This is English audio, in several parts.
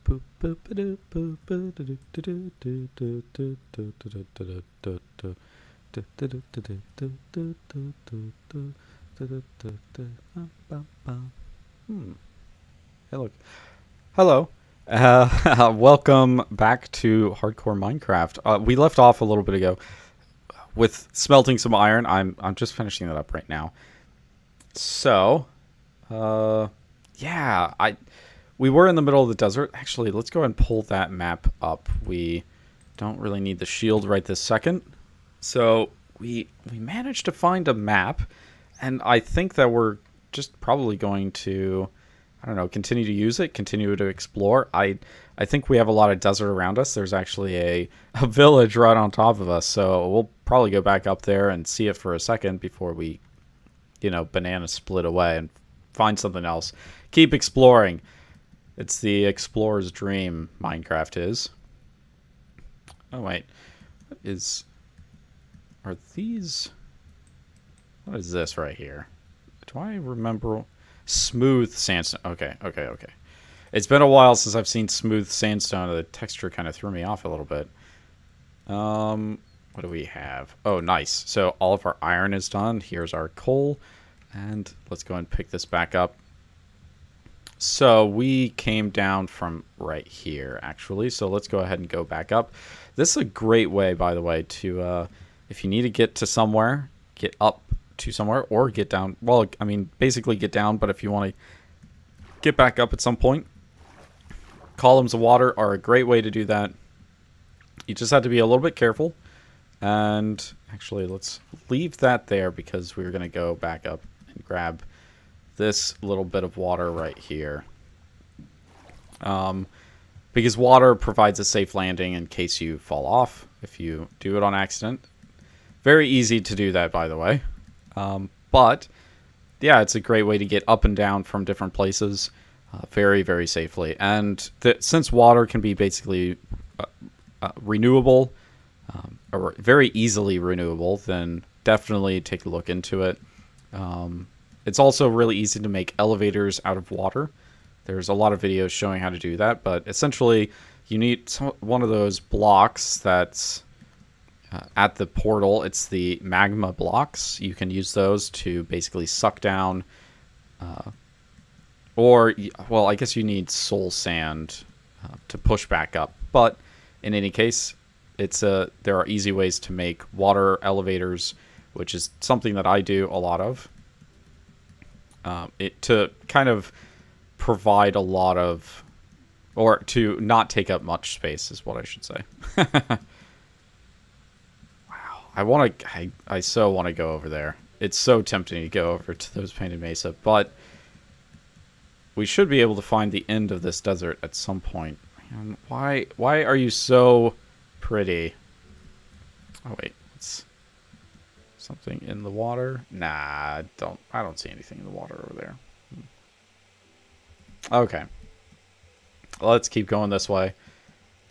Hey, look. Hello. Welcome back to Hardcore Minecraft. We left off a little bit ago with smelting some iron. I'm just finishing that up right now. So, yeah, we were in the middle of the desert. Actually, let's go ahead and pull that map up. We don't really need the shield right this second. So, we managed to find a map, and I think that we're just probably going to, I don't know, continue to use it, continue to explore. I think we have a lot of desert around us. There's actually a village right on top of us, so we'll probably go back up there and see it for a second before we, banana split away and find something else. Keep exploring. It's the explorer's dream, Minecraft is. Oh, wait. Are these... What is this right here? Do I remember... Smooth sandstone. Okay. It's been a while since I've seen smooth sandstone. The texture kind of threw me off a little bit. What do we have? Oh, nice. So all of our iron is done. Here's our coal. And let's go and pick this back up. So we came down from right here, actually. So let's go ahead and go back up. This is a great way, by the way, to, if you need to get to somewhere, get up to somewhere or get down. Well, I mean, basically get down, but if you want to get back up at some point, columns of water are a great way to do that. You just have to be a little bit careful. And actually, let's leave that there because we're going to go back up and grab this little bit of water right here. Because water provides a safe landing in case you fall off if you do it on accident. Very easy to do that, by the way. But yeah, it's a great way to get up and down from different places very, very safely. And since water can be basically renewable, or very easily renewable, then definitely take a look into it. It's also really easy to make elevators out of water. There's a lot of videos showing how to do that, but essentially you need one of those blocks that's at the portal. It's the magma blocks. You can use those to basically suck down, well, I guess you need soul sand to push back up. But in any case, there are easy ways to make water elevators, which is something that I do a lot of. To kind of provide a lot of, or to not take up much space is what I should say. I so want to go over there. It's so tempting to go over to those Painted Mesa, but we should be able to find the end of this desert at some point. Man, why are you so pretty? Oh wait, it's something in the water. Nah, I don't see anything in the water over there. Okay, let's keep going this way.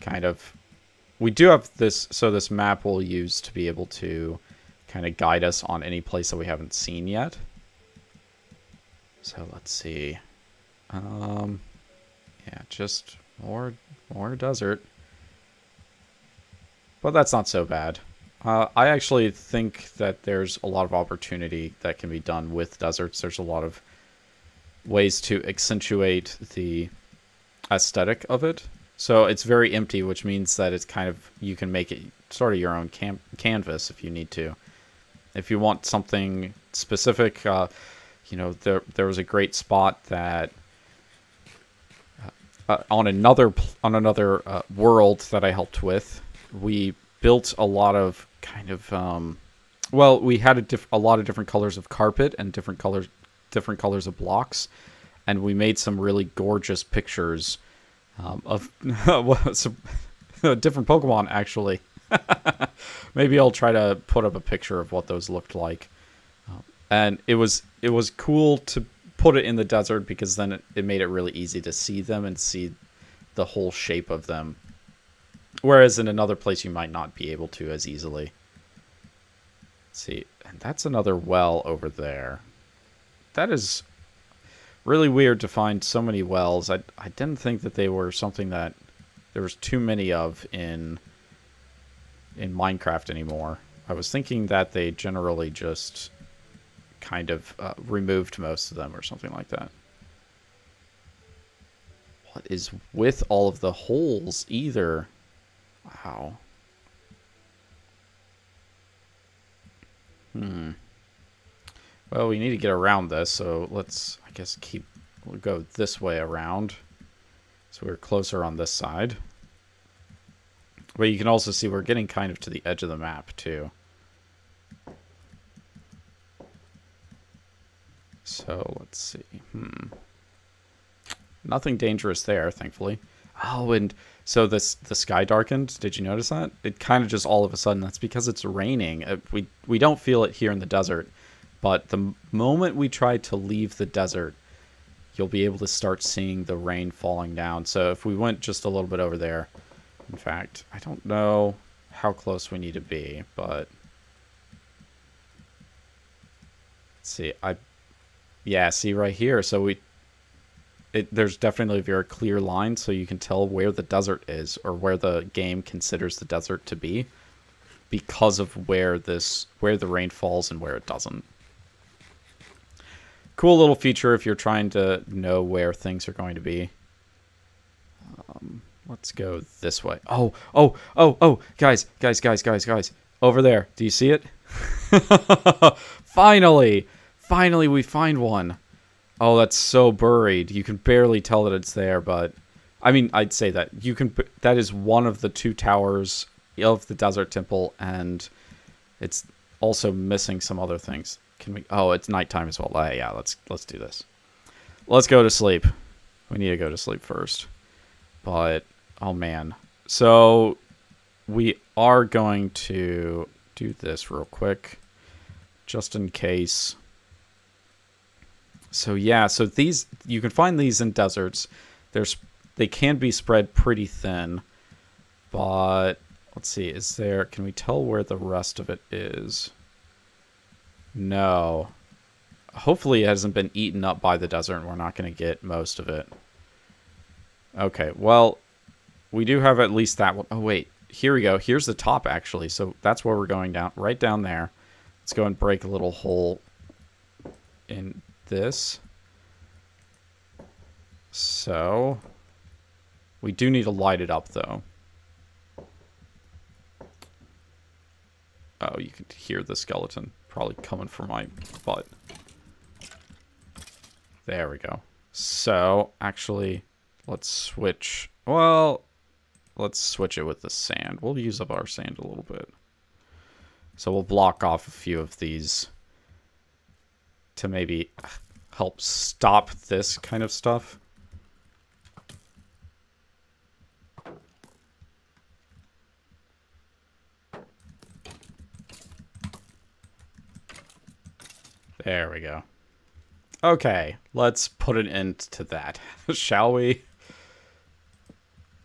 Kind of. We do have this, so this map we'll use to be able to kind of guide us on any place that we haven't seen yet. So let's see. Yeah, just more desert. But that's not so bad. I actually think that there's a lot of opportunity that can be done with deserts. There's a lot of ways to accentuate the aesthetic of it. So it's very empty, which means that it's kind of, you can make it sort of your own canvas if you need to. If you want something specific, there was a great spot that on another world that I helped with, we built a lot of kind of well, we had a lot of different colors of carpet and different colors of blocks, and we made some really gorgeous pictures of some different Pokemon, actually. Maybe I'll try to put up a picture of what those looked like. And it was cool to put it in the desert because then it made it really easy to see them and see the whole shape of them. Whereas in another place you might not be able to as easily. Let's see, and that's another well over there. That is... Really weird to find so many wells. I didn't think that they were something that there was too many of in Minecraft anymore. I was thinking that they generally just kind of removed most of them or something like that. What is with all of the holes either? Wow. Well, we need to get around this, so let's, I guess, we'll go this way around. So we're closer on this side. But you can also see we're getting kind of to the edge of the map, too. So, let's see. Nothing dangerous there, thankfully. Oh, and so the sky darkened. Did you notice that? It kind of just all of a sudden, that's because it's raining. We don't feel it here in the desert. But the moment we try to leave the desert, you'll be able to start seeing the rain falling down. So if we went just a little bit over there, in fact, I don't know how close we need to be, but let's see. Yeah, see right here. So there's definitely a very clear line, so you can tell where the desert is or where the game considers the desert to be because of where the rain falls and where it doesn't. Cool little feature if you're trying to know where things are going to be. Let's go this way. Oh, guys. Over there. Do you see it? Finally we find one. Oh, that's so buried. You can barely tell that it's there, but I mean, I'd say that that is one of the 2 towers of the desert temple, and it's also missing some other things. Can we? Oh, it's nighttime as well. Yeah, let's do this. Let's go to sleep. We need to go to sleep first. But oh man. So we are going to do this real quick just in case. So yeah, so these you can find these in deserts. They can be spread pretty thin. But let's see, can we tell where the rest of it is? No. Hopefully it hasn't been eaten up by the desert and we're not going to get most of it. Okay, well, we do have at least that one. Oh, wait. Here we go. Here's the top, actually. So that's where we're going down. Right down there. Let's go and break a little hole in this. So we do need to light it up, though. Oh, you can hear the skeleton probably coming for my butt. There we go. So, actually, let's switch. Well, let's switch it with the sand. We'll use up our sand a little bit. So we'll block off a few of these to maybe help stop this kind of stuff. There we go. Okay, let's put an end to that, shall we?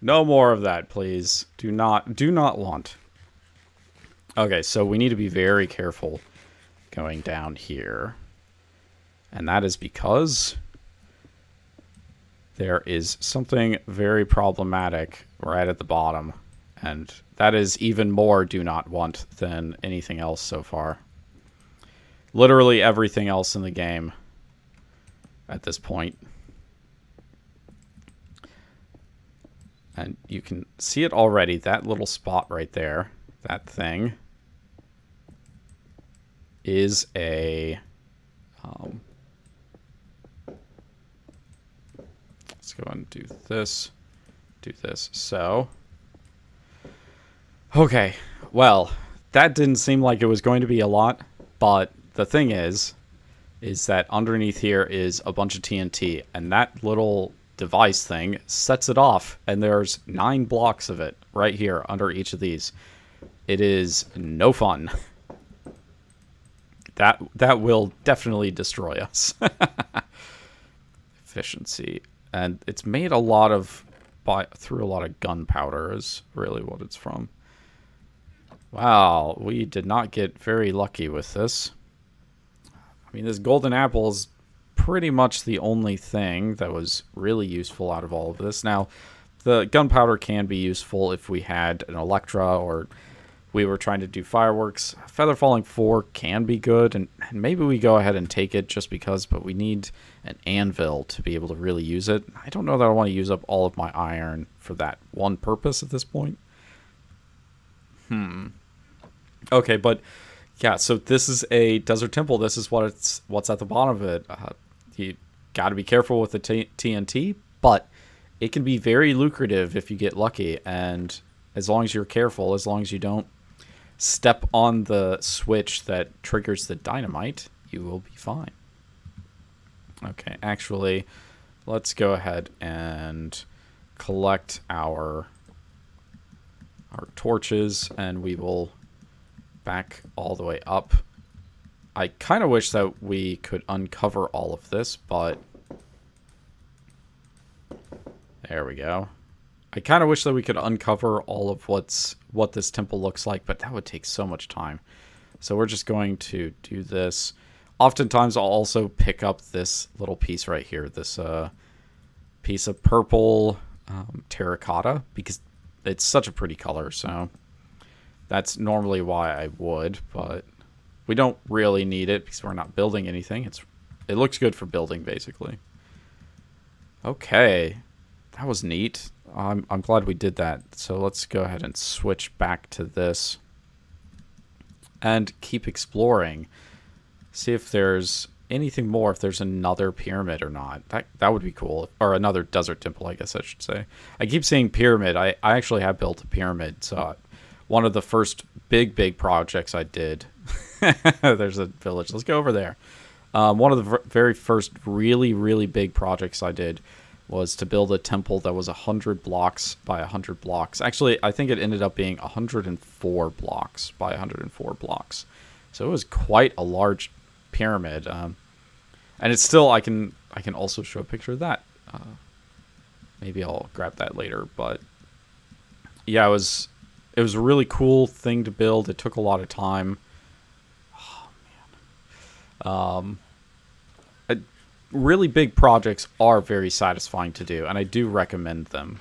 No more of that, please. Do not want. Okay, so we need to be very careful going down here. And that is because there is something very problematic right at the bottom. And that is even more do not want than anything else so far. Literally everything else in the game at this point. And you can see it already, that little spot right there, that thing, is a... let's go and do this. So, okay, well, that didn't seem like it was going to be a lot, but the thing is that underneath here is a bunch of TNT, and that little device thing sets it off, and there's 9 blocks of it right here under each of these. It is no fun. That will definitely destroy us. Efficiency. And it's made a lot of through a lot of gunpowder is really what it's from. Wow, we did not get very lucky with this. I mean, this golden apple is pretty much the only thing that was really useful out of all of this. Now, the gunpowder can be useful if we had an Electra or we were trying to do fireworks. Feather Falling 4 can be good, and maybe we go ahead and take it just because, but we need an anvil to be able to really use it. I don't know that I want to use up all of my iron for that one purpose at this point. Okay, but yeah, so this is a desert temple. This is what's at the bottom of it. You got to be careful with the TNT, but it can be very lucrative if you get lucky, and as long as you're careful, as long as you don't step on the switch that triggers the dynamite, you will be fine. Okay, actually, let's go ahead and collect our torches, and we will back all the way up. I kind of wish that we could uncover all of this, but there we go. I kind of wish that we could uncover all of what this temple looks like, but that would take so much time. So we're just going to do this. Oftentimes I'll also pick up this little piece right here, this piece of purple terracotta, because it's such a pretty color. So that's normally why I would, but we don't really need it because we're not building anything. It looks good for building, basically. Okay, that was neat. I'm glad we did that. So let's go ahead and switch back to this and keep exploring. See if there's anything more, if there's another pyramid or not. That would be cool. Or another desert temple, I guess I should say. I keep saying pyramid. I actually have built a pyramid. So one of the first big projects I did. There's a village. Let's go over there. One of the very first really big projects I did was to build a temple that was 100 blocks by 100 blocks. Actually, I think it ended up being 104 blocks by 104 blocks. So it was quite a large pyramid. And it's still, I can also show a picture of that. Maybe I'll grab that later. But yeah, it was a really cool thing to build. It took a lot of time. Oh, man. Really big projects are very satisfying to do, and I do recommend them.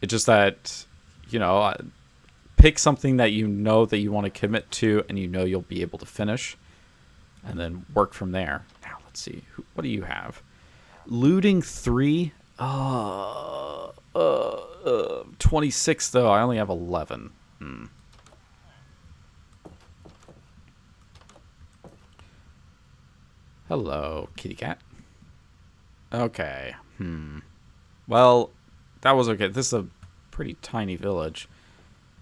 It's just that, you know, pick something that you know that you want to commit to and you know you'll be able to finish, and then work from there. Now, let's see. What do you have? Looting 3? 26, though. I only have 11. Hello, kitty cat. Okay. Well, that was okay. This is a pretty tiny village.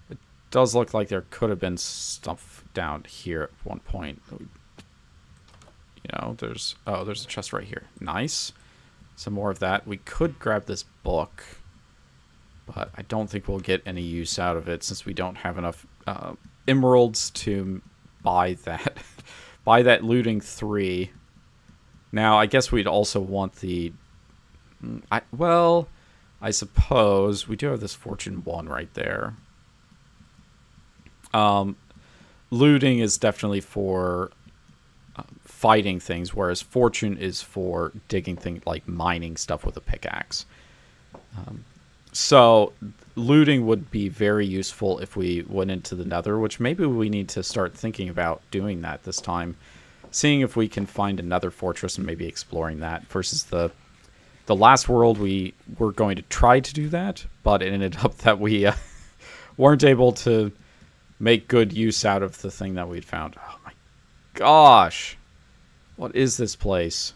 It does look like there could have been stuff down here at one point. You know, there's a chest right here. Nice. Some more of that. We could grab this book, but I don't think we'll get any use out of it since we don't have enough emeralds to buy that. Buy that looting 3. Now, I guess we'd also want the... I suppose we do have this Fortune 1 right there. Looting is definitely for fighting things, whereas Fortune is for digging things like mining stuff with a pickaxe. So looting would be very useful if we went into the Nether, which maybe we need to start thinking about doing that this time. Seeing if we can find another fortress and maybe exploring that versus the last world. We were going to try to do that, but it ended up that we weren't able to make good use out of the thing that we'd found. Oh my gosh, what is this place?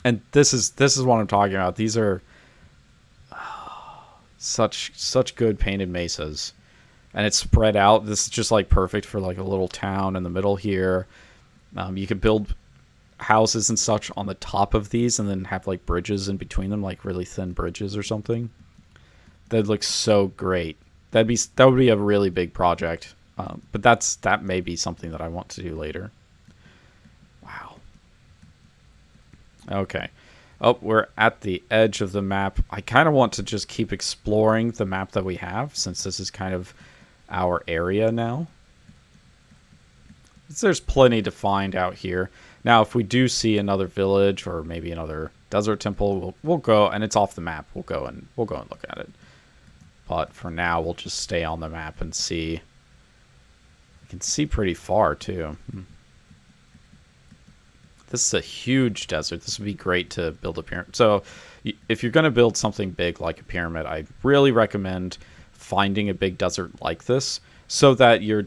And this is what I'm talking about. These are such good painted mesas. And it's spread out. This is just like perfect for like a little town in the middle here. You could build houses and such on the top of these and then have like bridges in between them, like really thin bridges or something. That looks so great. That would be a really big project. But that may be something that I want to do later. Wow. Okay. Oh, we're at the edge of the map. I kind of want to just keep exploring the map that we have since this is kind of our area now. There's plenty to find out here. Now, if we do see another village or maybe another desert temple, we'll go, and it's off the map. We'll go and look at it. But for now, we'll just stay on the map and see. You can see pretty far too. This is a huge desert. This would be great to build a pyramid. So, if you're going to build something big like a pyramid, I really recommend finding a big desert like this, so that your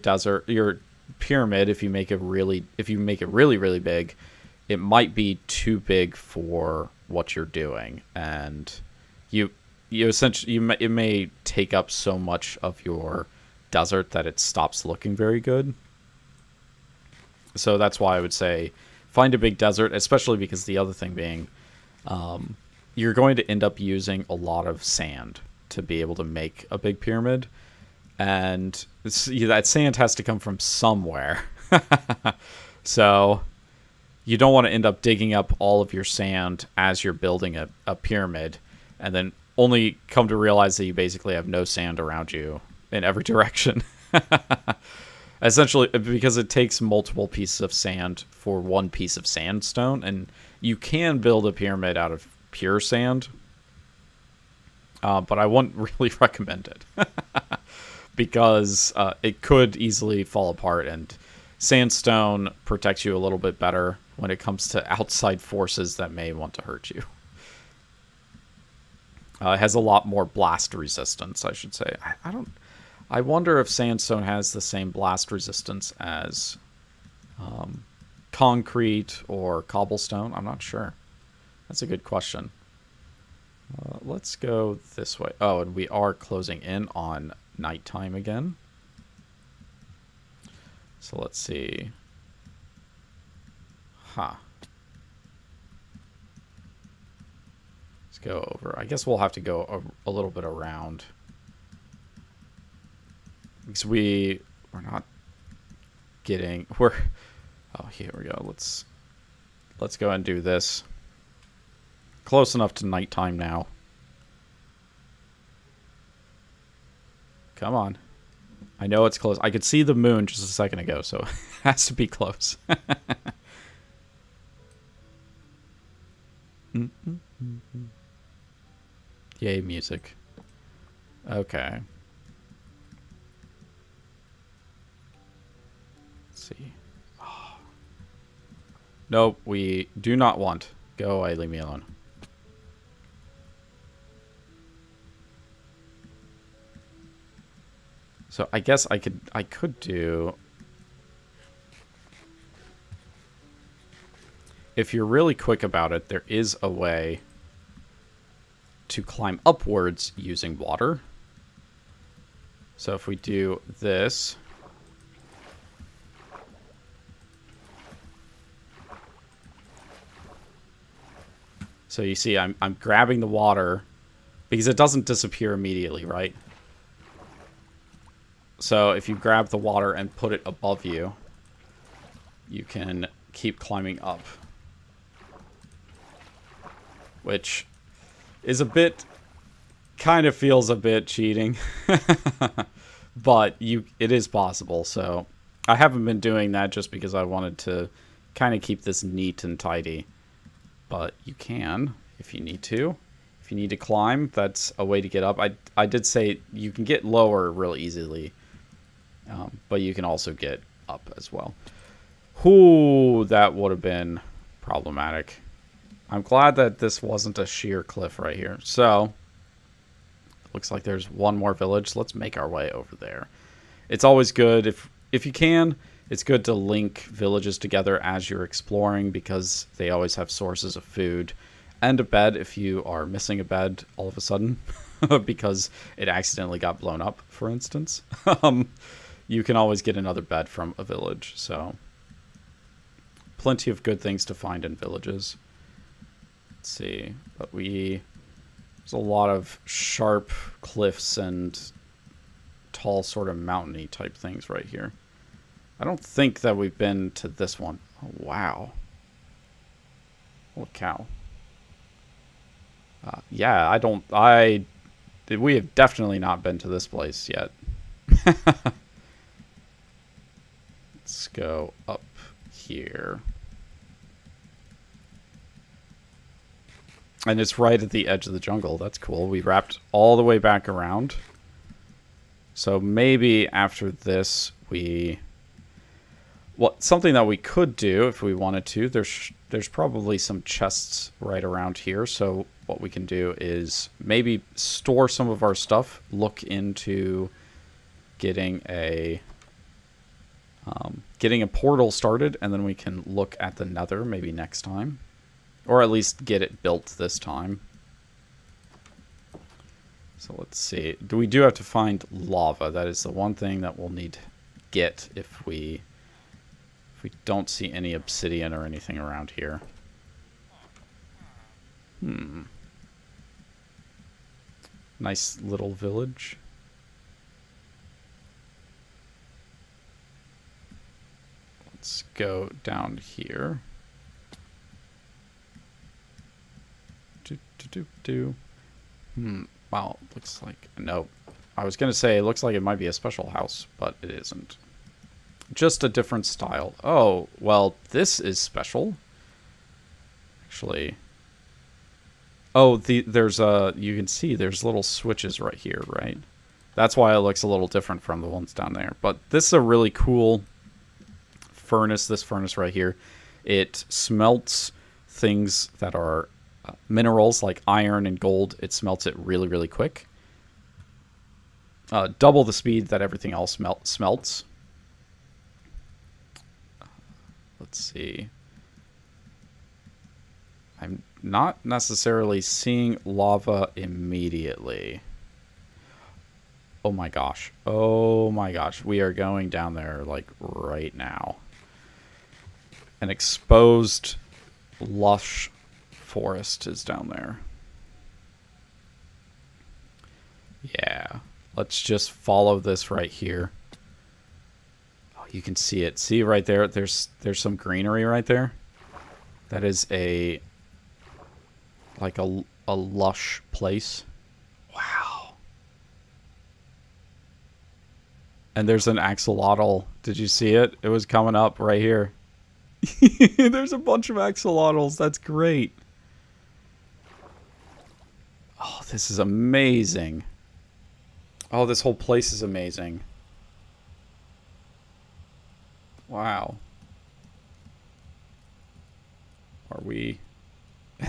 pyramid, if you make it really really big, it might be too big for what you're doing, and you essentially it may take up so much of your desert that it stops looking very good. So that's why I would say find a big desert, especially because the other thing being, you're going to end up using a lot of sand to be able to make a big pyramid, and that sand has to come from somewhere. So you don't want to end up digging up all of your sand as you're building a pyramid, and then only come to realize that you basically have no sand around you in every direction. Essentially, because it takes multiple pieces of sand for one piece of sandstone, and you can build a pyramid out of pure sand, but I wouldn't really recommend it because it could easily fall apart, and sandstone protects you a little bit better when it comes to outside forces that may want to hurt you. It has a lot more blast resistance, I should say. I wonder if sandstone has the same blast resistance as concrete or cobblestone. I'm not sure. That's a good question. Let's go this way. Oh, and we are closing in on nighttime again. So let's see. Let's go over. I guess we'll have to go a little bit around, because we're not getting, oh, here we go. Let's go and do this. Close enough to nighttime now. Come on. I know it's close. I could see the moon just a second ago, so it has to be close. Yay, music. Okay. Let's see. Oh. Nope, we do not want. Go away, leave me alone. So I guess I could do, if you're really quick about it, there is a way to climb upwards using water. So if we do this, so you see I'm grabbing the water because it doesn't disappear immediately, right? So if you grab the water and put it above you, you can keep climbing up, which is kind of feels a bit cheating, but it is possible. So I haven't been doing that just because I wanted to kind of keep this neat and tidy, but you can if you need to. If you need to climb, that's a way to get up. I did say you can get lower really easily, but you can also get up as well. Ooh, that would have been problematic. I'm glad that this wasn't a sheer cliff right here. So, looks like there's one more village. Let's make our way over there. It's always good, if you can, it's good to link villages together as you're exploring, because they always have sources of food and a bed if you are missing a bed all of a sudden because it accidentally got blown up, for instance. You can always get another bed from a village. So, plenty of good things to find in villages. Let's see, but there's a lot of sharp cliffs and tall sort of mountainy type things right here. I don't think that we've been to this one. Oh, wow. Holy cow. Yeah, we have definitely not been to this place yet. Let's go up here. And it's right at the edge of the jungle. That's cool. We wrapped all the way back around. So maybe after this, something that we could do if we wanted to. There's probably some chests right around here. So what we can do is maybe store some of our stuff. Look into getting a portal started, and then we can look at the Nether maybe next time. Or at least get it built this time. So let's see. We do have to find lava. That is the one thing that we'll need to get if we don't see any obsidian or anything around here. Nice little village. Let's go down here. Wow, looks like... No. I was going to say, it looks like it might be a special house, but it isn't. Just a different style. Oh, well, this is special. Actually... Oh, there's you can see there's little switches right here, right? That's why it looks a little different from the ones down there. But this is a really cool furnace, this furnace right here. It smelts things that are... minerals like iron and gold. It smelts it really, really quick. Double the speed that everything else smelts. Let's see. I'm not necessarily seeing lava immediately. Oh my gosh. Oh my gosh. We are going down there like right now. An exposed, lush forest is down there. Yeah. Let's just follow this right here. Oh, you can see it. See right there? There's some greenery right there. That is a lush place. Wow. And there's an axolotl. Did you see it? It was coming up right here. There's a bunch of axolotls. That's great. Oh, this is amazing. Oh, this whole place is amazing. Wow. Are we...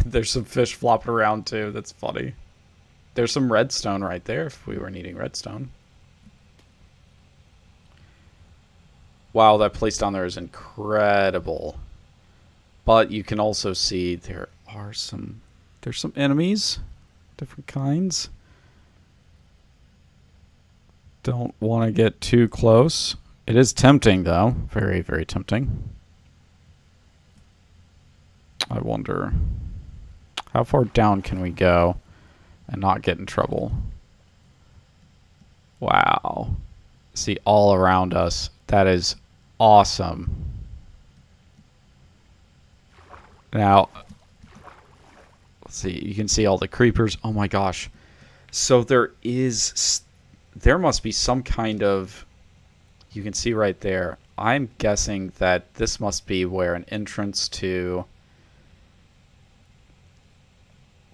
There's some fish flopping around too. That's funny. There's some redstone right there if we were needing redstone. Wow, that place down there is incredible. But you can also see there's some enemies. Different kinds. Don't want to get too close. It is tempting, though. Very, very tempting. I wonder, how far down can we go and not get in trouble? Wow. See all around us. That is awesome. Now... Let's see, you can see all the creepers. Oh my gosh. So there must be some kind of, you can see right there. I'm guessing that this must be where an entrance to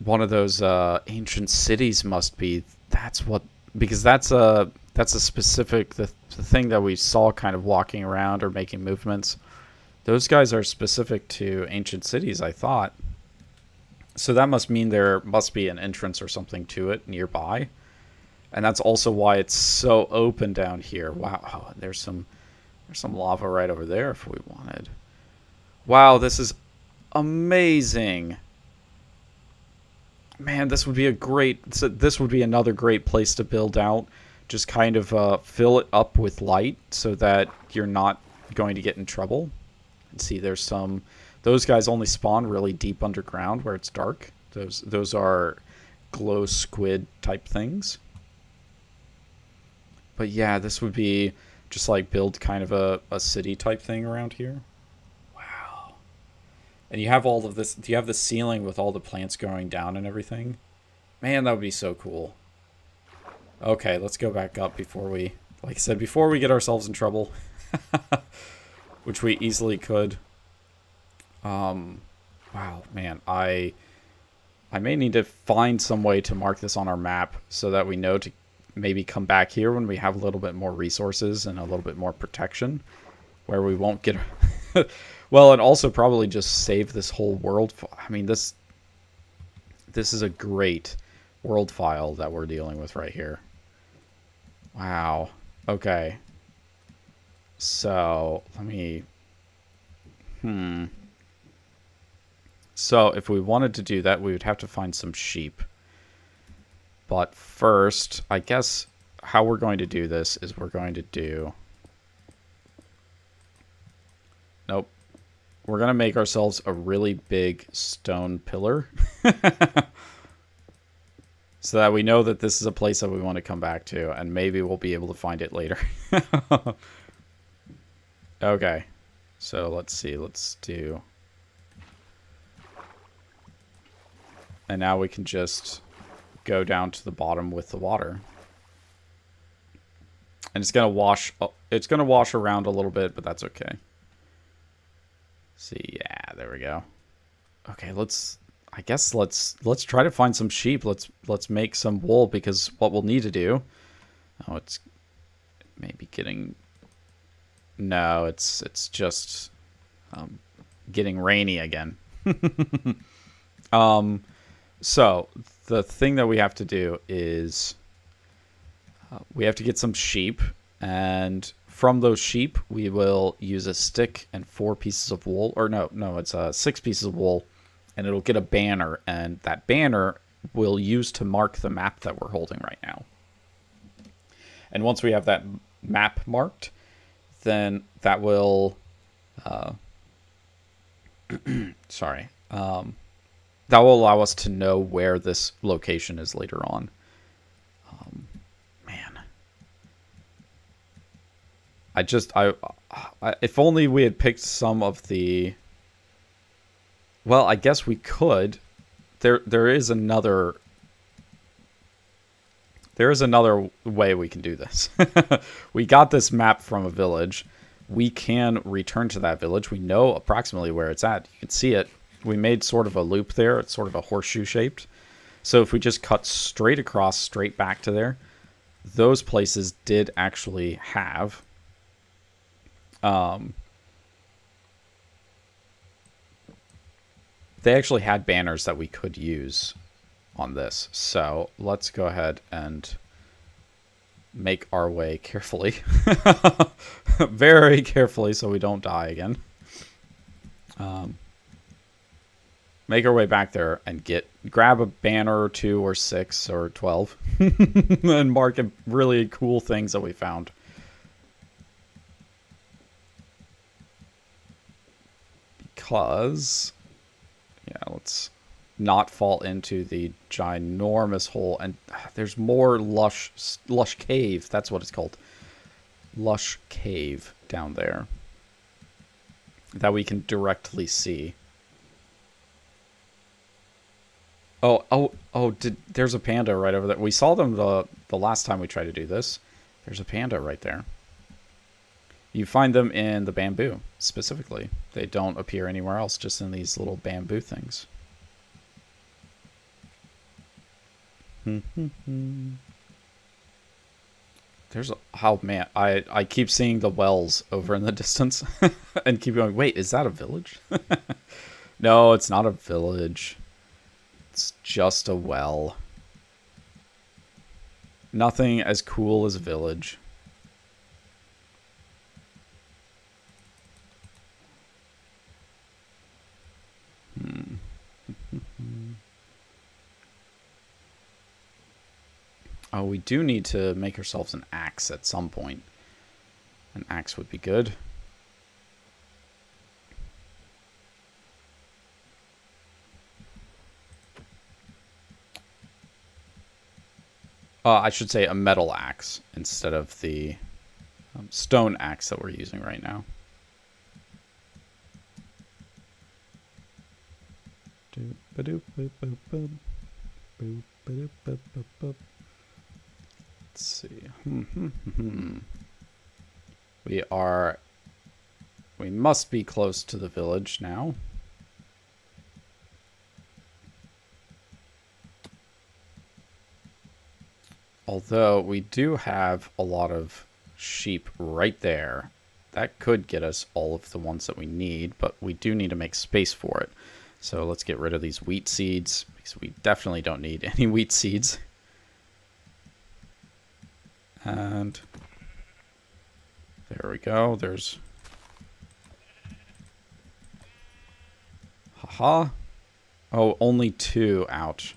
one of those ancient cities must be. That's what, because that's a specific, the thing that we saw kind of walking around or making movements. Those guys are specific to ancient cities, I thought. So that must mean there must be an entrance or something to it nearby. And that's also why it's so open down here. Wow, oh, there's some lava right over there if we wanted. Wow, this is amazing. Man, this would be this would be another great place to build out. Just kind of fill it up with light so that you're not going to get in trouble. And see, there's some... Those guys only spawn really deep underground where it's dark. Those are glow squid type things. But yeah, this would be just like build kind of a city type thing around here. Wow. And you have all of this. Do you have the ceiling with all the plants going down and everything? Man, that would be so cool. Okay, let's go back up before we, like I said, before we get ourselves in trouble. Which we easily could. Wow, man, I I may need to find some way to mark this on our map so that we know to maybe come back here when we have a little bit more resources and a little bit more protection, where we won't get... Well, and also probably just save this whole world. I mean, this is a great world file that we're dealing with right here. Wow. Okay. So, let me... So, if we wanted to do that, we would have to find some sheep. But first, I guess how we're going to do this is we're going to do... Nope. We're going to make ourselves a really big stone pillar. So that we know that this is a place that we want to come back to. And maybe we'll be able to find it later. Okay. So let's see. Let's do... And now we can just go down to the bottom with the water. And it's going to wash around a little bit, but that's okay. See, yeah, there we go. Okay, I guess let's try to find some sheep. Let's make some wool, because what we'll need to do... Oh, it's maybe getting... No, it's just getting rainy again. So the thing that we have to do is we have to get some sheep, and from those sheep we will use a stick and 4 pieces of wool, or no, it's 6 pieces of wool, and it'll get a banner, and that banner we'll use to mark the map that we're holding right now. And once we have that map marked, then that will that will allow us to know where this location is later on. Man. If only we had picked some of the... Well, I guess we could. There is another way we can do this. We got this map from a village. We can return to that village. We know approximately where it's at. You can see it. We made sort of a loop there. It's sort of a horseshoe shaped. So if we just cut straight across, straight back to there, those places did actually have they actually had banners that we could use on this. So let's go ahead and make our way carefully. Very carefully so we don't die again. Make our way back there and grab a banner or 2 or 6 or 12 and mark really cool things that we found. Because, yeah, let's not fall into the ginormous hole. And there's more lush cave. That's what it's called. Lush cave down there that we can directly see. There's a panda right over there. We saw them the last time we tried to do this. There's a panda right there. You find them in the bamboo, specifically. They don't appear anywhere else, just in these little bamboo things. Oh man, I keep seeing the wells over in the distance and keep going, wait, is that a village? No, it's not a village. It's just a well. Nothing as cool as a village. Oh, we do need to make ourselves an axe at some point. An axe would be good. I should say a metal axe instead of the stone axe that we're using right now. Let's see. We must be close to the village now. Although we do have a lot of sheep right there. That could get us all of the ones that we need, but we do need to make space for it. So let's get rid of these wheat seeds, because we definitely don't need any wheat seeds. And there we go. There's... Haha. Oh, only 2. Ouch.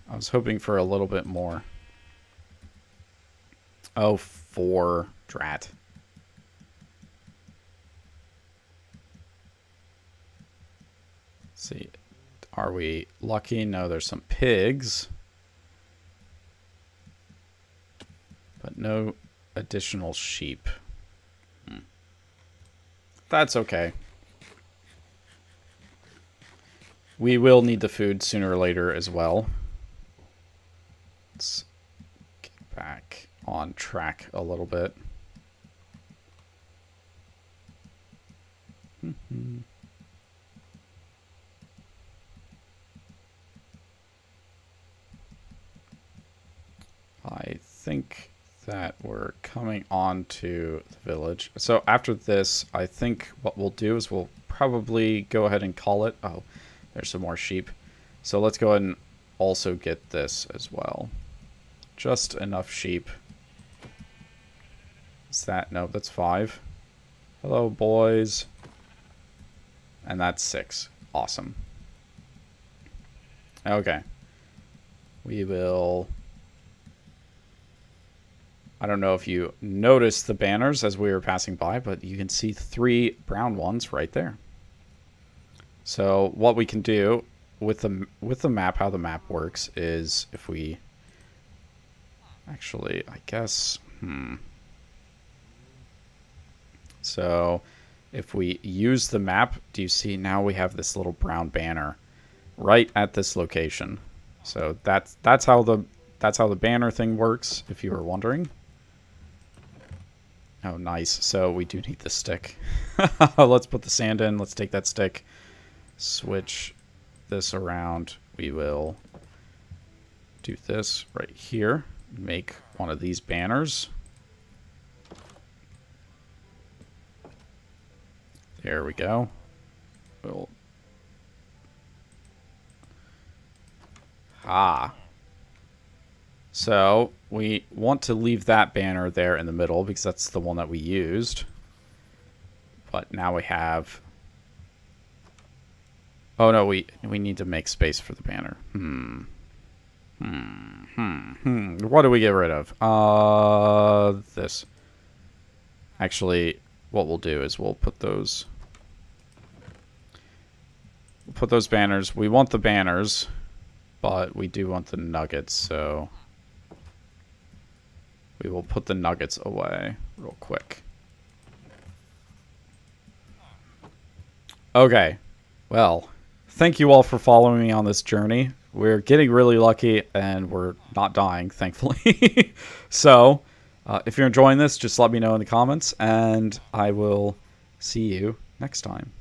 I was hoping for a little bit more. Oh, 4. Drat. Let's see. Are we lucky? No, there's some pigs. But no additional sheep. That's okay. We will need the food sooner or later as well. Let's get back on track a little bit. I think that we're coming on to the village. So after this, I think what we'll do is we'll probably go ahead and call it. Oh, there's some more sheep. So let's go ahead and also get this as well. Just enough sheep. Is that? No, that's 5. Hello, boys. And that's 6. Awesome. Okay. We will... I don't know if you noticed the banners as we were passing by, but you can see 3 brown ones right there. So what we can do with the map, how the map works, is if we... Actually, I guess... So if we use the map, do you see now we have this little brown banner right at this location. So that's how the banner thing works, if you were wondering. Oh, nice. So we do need the stick. Let's put the sand in. Let's take that stick. Switch this around. We will do this right here. Make one of these banners. There we go. We'll... So we want to leave that banner there in the middle because that's the one that we used. But now we have... Oh no, we need to make space for the banner. What do we get rid of? This. Actually, what we'll do is we'll put those banners. We want the banners, but we do want the nuggets, so we will put the nuggets away real quick. Okay. Well, thank you all for following me on this journey. We're getting really lucky, and we're not dying, thankfully. So, if you're enjoying this, just let me know in the comments, and I will see you next time.